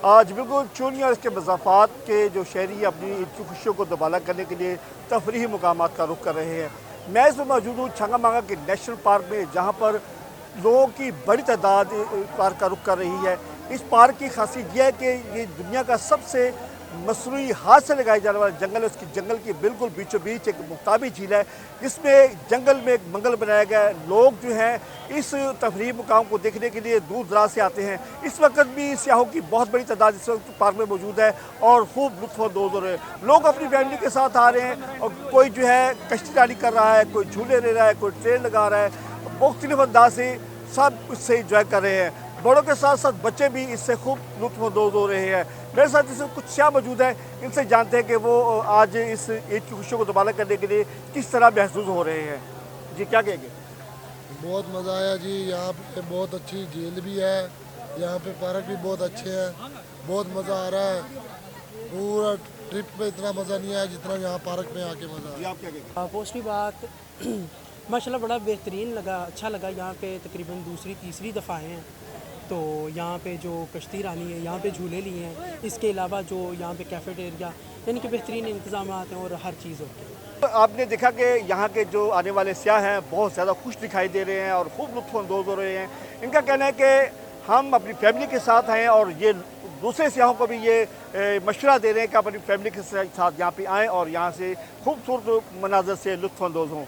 आज बिल्कुल चुनी और इसके मज़ाफ़ात के जो शहरी अपनी ईद की खुशियों को दोबारा करने के लिए तफरीही मकामात का रुख कर रहे हैं। मैं इसमें मौजूद हूँ छंगामांगा के नेशनल पार्क में, जहाँ पर लोगों की बड़ी तादाद पार्क का रुख कर रही है। इस पार्क की खासियत यह है कि ये दुनिया का सबसे मसनूई हाथ से लगाए जाने वाला जंगल है। उसकी जंगल के बिल्कुल बीचों बीच एक मुख्ताबी झील है, जिसमें जंगल में एक मंगल बनाया गया है। लोग जो हैं इस तफरीही मुकाम को देखने के लिए दूर दराज से आते हैं। इस वक्त भी सियाहों की बहुत बड़ी तादाद इस वक्त पार्क में मौजूद है और खूब लुत्फ़अंदोज़ हो रहे हैं। लोग अपनी फैमिली के साथ आ रहे हैं और कोई जो है कश्तीरानी कर रहा है, कोई झूले ले रहा है, कोई ट्रेन लगा रहा है। मुख्तलिफ अंदाज से सब इससे इंजॉय कर रहे हैं। बड़ों के साथ साथ बच्चे भी इससे खूब लुत्फ़अंदोज़ हो रहे हैं। मेरे साथ इसमें कुछ सियाह मौजूद हैं, इनसे जानते हैं कि वो आज इस ईद की खुशियों को दोबारा करने के लिए किस तरह महसूस हो रहे हैं। जी, क्या कहेंगे? बहुत मज़ा आया जी। यहाँ पे बहुत अच्छी झील भी है, यहाँ पे पार्क भी बहुत अच्छे हैं, बहुत मज़ा आ रहा है। पूरा ट्रिप पे इतना मज़ा नहीं आया जितना यहाँ पार्क में आके मज़ा आया। आप क्या कहेंगे? पोस्टली बात माशाल्लाह बड़ा बेहतरीन लगा, अच्छा लगा। यहाँ पे तकरीबन दूसरी तीसरी दफ़ा आए हैं, तो यहाँ पे जो कश्ती रानी है, यहाँ पे झूले लिए हैं। इसके अलावा जो यहाँ पे कैफेटेरिया यानी कि बेहतरीन इंतजाम हैं और हर चीज़ होती है। तो आपने देखा कि यहाँ के जो आने वाले सियाह हैं बहुत ज़्यादा खुश दिखाई दे रहे हैं और खूब लुत्फ़अंदोज़ हो रहे हैं। इनका कहना है कि हम अपनी फैमिली के साथ हैं और ये दूसरे सियाहों को भी ये मशवरा दे रहे हैं कि अपनी फैमिली के साथ यहाँ पे आएँ और यहाँ से खूबसूरत मनाज़र से लुत्फ़अंदोज़ हों।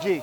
जी।